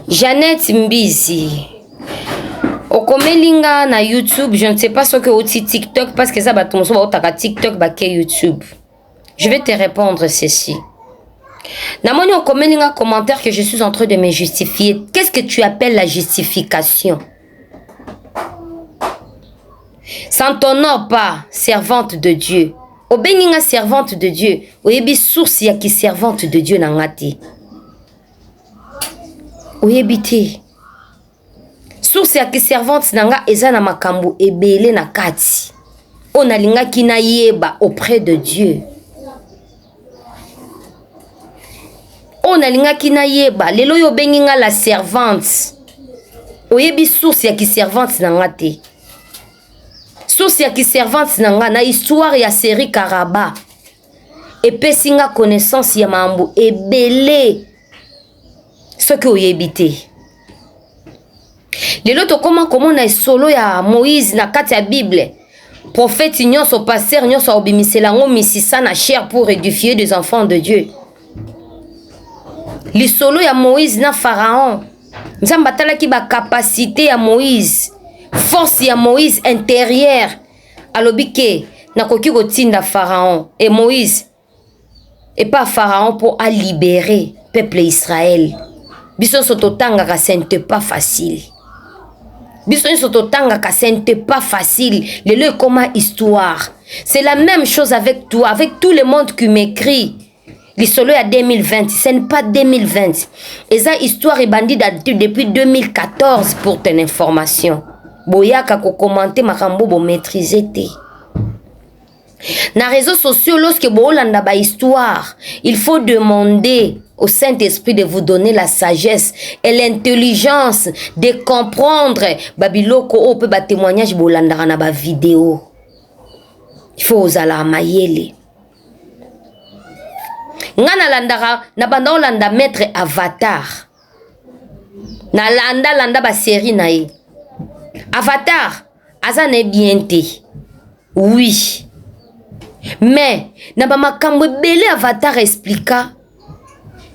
Jeannette Mbizi. Okomelinga na YouTube, je ne sais pas ce que aussi TikTok, parce que ça va tomber sur TikTok, YouTube. Je vais te répondre ceci. Namoni okomelinga commentaire que je suis en train de me justifier. Qu'est-ce que tu appelles la justification? Sans t'honore pas, servante de Dieu. Obeninga servante de Dieu. Oyebi source ya ki servante de Dieu nangati. Oyebite. Source ya ki servante nanga eza na makambo ebele na kati. Onalinga kina yeba auprès de Dieu. Onalinga kina yeba lelo yo benginga la servante. Oyebi source ya ki servante nanga te. Source ya ki servante nanga na histoire ya série Karaba. Epesinga connaissance ya mambo ebele. Ce que oyebite. Lelo to comment na solo ya Moïse na kati ya Bible. Prophète nyonso pasteur nyonso obimisela ngo misisa na chair pour édifier des enfants de Dieu. Li solo ya Moïse na Pharaon. Nzamba talaki ba capacité ya Moïse. Force ya Moïse intérieure. Alobike na koki kotinda Pharaon et Moïse. Et pas Pharaon pour à libérer peuple Israël. Biso sototanga ka c'est pas facile. Biso sototanga ka c'est pas facile. Le comment histoire. C'est la même chose avec toi, avec tout le monde qui m'écrit. L'histoire à 2020, ce n'est pas 2020. Et ça histoire est bandit depuis 2014 pour ton information. Boyaka ko commenter makambo bo maîtriser te. Na réseaux sociaux lorsque boolanda ba histoire, il faut demander au Saint-Esprit de vous donner la sagesse et l'intelligence de comprendre babiloko o pe ba témoignage boolanda na ba vidéo. Il faut osala mayele. Ngana landara na banda olanda maître Avatar. Na landa ba série na ye. Avatar azane bien te. Oui. Mais na ba makambo belé Avatar expliqua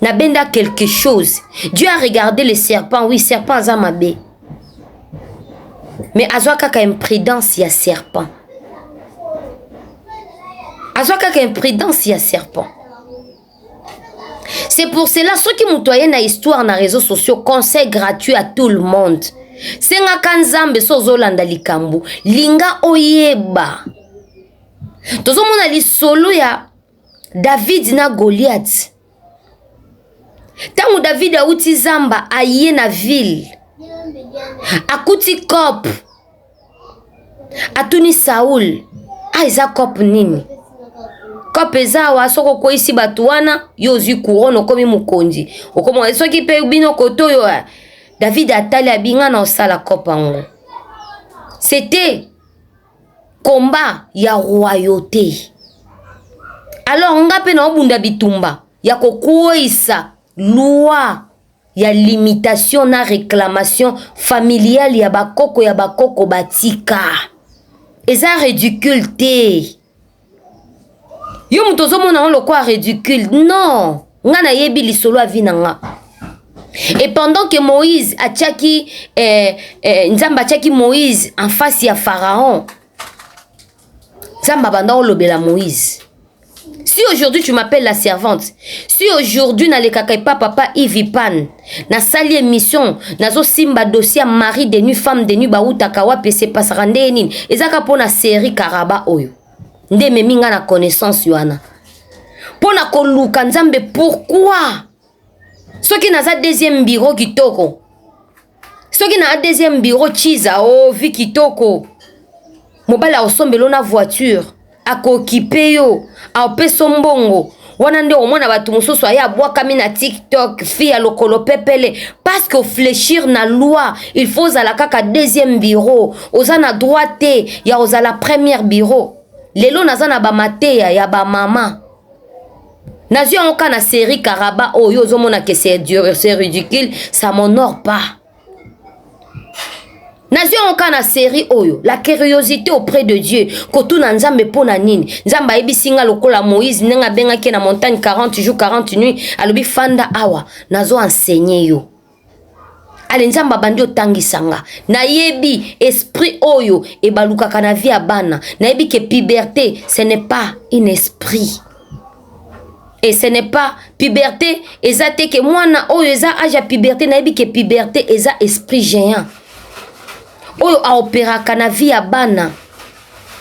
na benda quelque chose. Dieu a regardé le serpent, oui, serpent azamabe. Mais azwa kaka imprudence ya serpent. Azwa kaka imprudence ya serpent. C'est pour cela ceux qui m'outoyent na histoire na réseaux sociaux, conseil gratuit à tout le monde. Senga kanzambe sozolanda likambu, linga oyeba. Tozo mona li solo ya David na Goliath. Tangu David a uti zamba aye na ville. Akuti kop. Atuni Saul. Aiza kop nini? Kop eza wa soko ko isi batuana yozi couronne komi mukonzi. Okomo soki pe bino koto yo. David atali abinga na osala kop ango. C'était combat ya royauté. Alors nga pe na obunda bitumba ya kokuisa loi ya limitation na réclamation familiale ya bakoko batika. Eza ridicule te. Yo mutozo mona on lokwa ridicule. Non, nga na yebi lisolo avinanga. Et pendant que Moïse a tchaki Nzamba tchaki Moïse en face ya Pharaon. Nzamba banda olobela Moïse. Si aujourd'hui tu m'appelles la servante, si aujourd'hui na le kakai papa Ivipan, na sali émission, na zo simba dossier mari de nu femme de nu bauta kawa pese pasarande nini, ezaka pona série Karaba oyo. Nde meminga na connaissance yoana. Pona koluka Nzambe pourquoi? Soki na za deuxième bureau kitoko. Soki na deuxième bureau chiza o vi kitoko. Mobala osombelo na voiture. Akokipe yo, aopeso mbongo. Wana nde omona batu mosusu aya bwaka na TikTok, fi ya lokolo pepele. Parce que fléchir na loi, il faut zala kaka deuxième bureau. Oza na droite, ya oza la première bureau. Lelo naza na ba mateya ya ba mama. Nazio onka na série Karaba oyo ozomona que c'est ridicule, ça m'honore pas. Nazio onka na série oyo, la curiosité auprès de Dieu, kotu na nzambe pona nini. Nzamba ebisinga lokola Moïse nenga benga ke na montagne 40 jours 40 nuits, alobi fanda awa, nazo enseigner yo. ale nzamba bandi otangisanga nayebi esprit oyo ebalukaka na vie ya bana nayebi que puberté ce n'est pas un esprit et ce n'est pas puberté eza te que mwana oyo eza âge ya puberté nayebi que puberté eza esprit géant oyo aopéraka na vie ya bana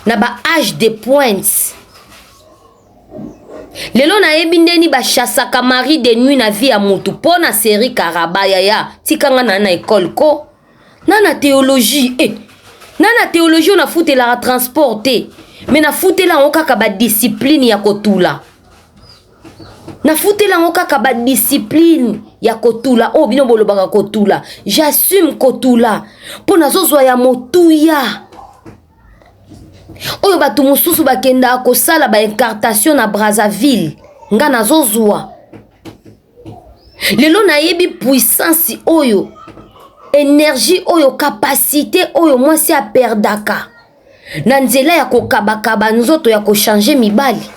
na ba âge de pointe lelo nayebi ndeni bachasaka mari de nuit na vie ya mutu po na série Karabaya ya tikanga na école ko na théologie na théologie on a foutela la transporter mais na foutela on kaka ba discipline ya kotula na foutela on kaka ba discipline ya kotula o bino bolobaka kotula j'assume kotula po nazozwa ya motuya oyo batu mususu bakenda kosala ba incartation na Brazzaville nga nazozwa lelo nayebi puissance oyo énergie oyo capacité oyo mwasi aperdaka na nzela ya kokabakaba nzoto ya kochange mibali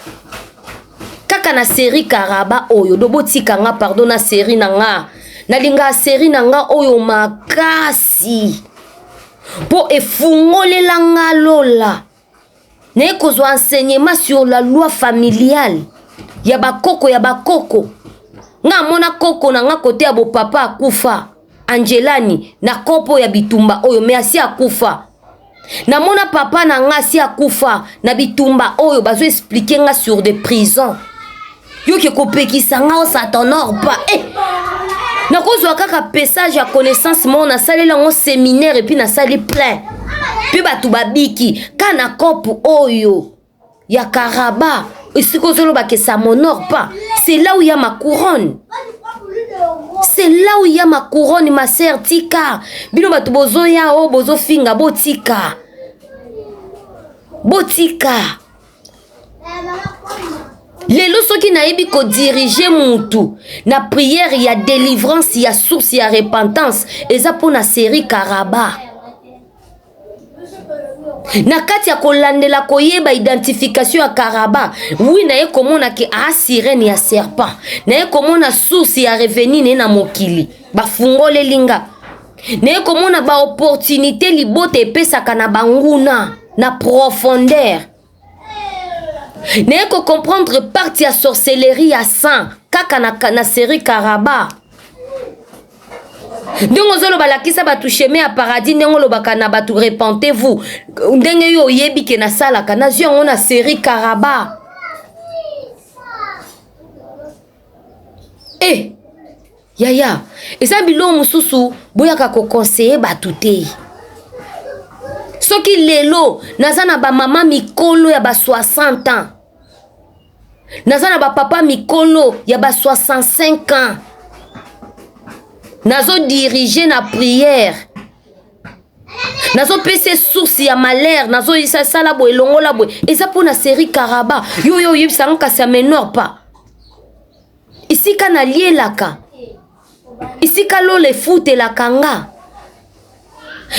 kaka na série Karaba oyo dobotika nga pardon na série nanga nalinga série nanga oyo makasi po efungolela nga lola ne kozwa enseignement sur la loi familiale ya bakoko nga mona koko na nga kote ya bo papa akufa Angelani na kopo ya bitumba oyo me asi akufa na mona papa na nga asi akufa na bitumba oyo bazo expliquer nga sur des prisons yo ke kopekisa nga o satonor pa na kozwa kaka passage ya connaissance mo na salela ngo séminaire et puis na sali plein puis batu babiki kana kopo oyo ya Karaba isiko zolo ba que ça m'honore pas c'est là où il y a ma couronne c'est là où il y a ma couronne ma sœur tika bino batu bozo ya o bozo finga botika lelo soki nayebi ko diriger mutu na prière ya délivrance ya source ya repentance eza pona série Karaba na kati ya kolandela koyeba identification ya Karaba oui na ye komona ke a sirène ya serpent na ye komona source ya revenu na mokili bafungole linga na ye komona ba opportunité libote epesaka na banguna na profondeur na ye ko comprendre partie ya sorcellerie ya sang kaka na série Karaba ndenge ozoloba lakisa batu chemin ya paradis ndenge olobaka na batu repentez-vous ndenge yo oyebi ke nasalaka nazwi yango na série Karaba yaya eza bilo mosusu boyaka koconseiller batu te soki lelo naza na bamama mikolo ya ba 60 ans naza na bapapa mikolo ya ba 65 ans nazo diriger na prière nazo pese source ya malheur nazo isa sala bo elongola bo eza pona série Karaba yo yebisanga kasi amenor pa isika na lielaka isika lo le foute la kanga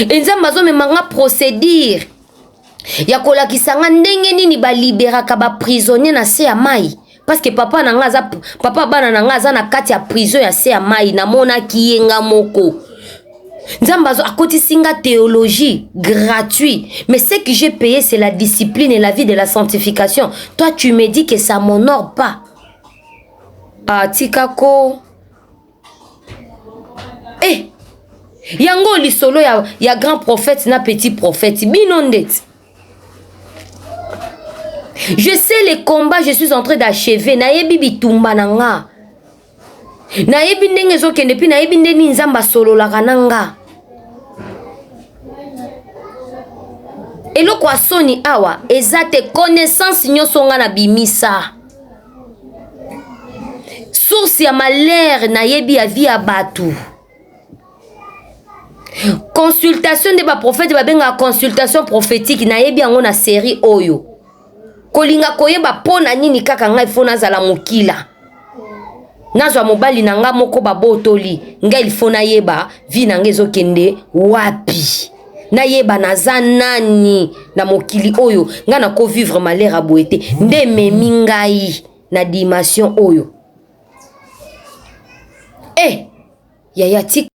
enzamba zo memanga procédure ya kolakisanga ndenge nini ba liberaka ba prisonnier na se ya mai parce que papa bana nanga za na kati ya prison ya se ya mai na mona kiyenga moko nzambazo akoti singa théologie gratuit mais ce que j'ai payé c'est la discipline et la vie de la sanctification toi tu me dis que ça m'honore pas tikako yango lisolo ya grand prophète na petit prophète binondet. Je sais les combats, je suis en train d'achever. Nayebi bitumba nanga. Nayebi ndenge zokende pi nayebi ndeni nzamba solo la kananga. Eloko asoni awa ezate connaissance nyonso nga na bimisa. Source ya malheur nayebi ya vie ya batu. Consultation de ba prophète babenga consultation prophétique nayebi yango na série oyo. Kolinga koyeba pona nini kaka ngai fona zala mokila nazwa mobali nanga moko babotoli ngai fona yeba vi nanga ezokende wapi nayeba naza nani na mokili oyo nga na ko vivre malheur aboete nde memi ngai na dimension oyo yaya tika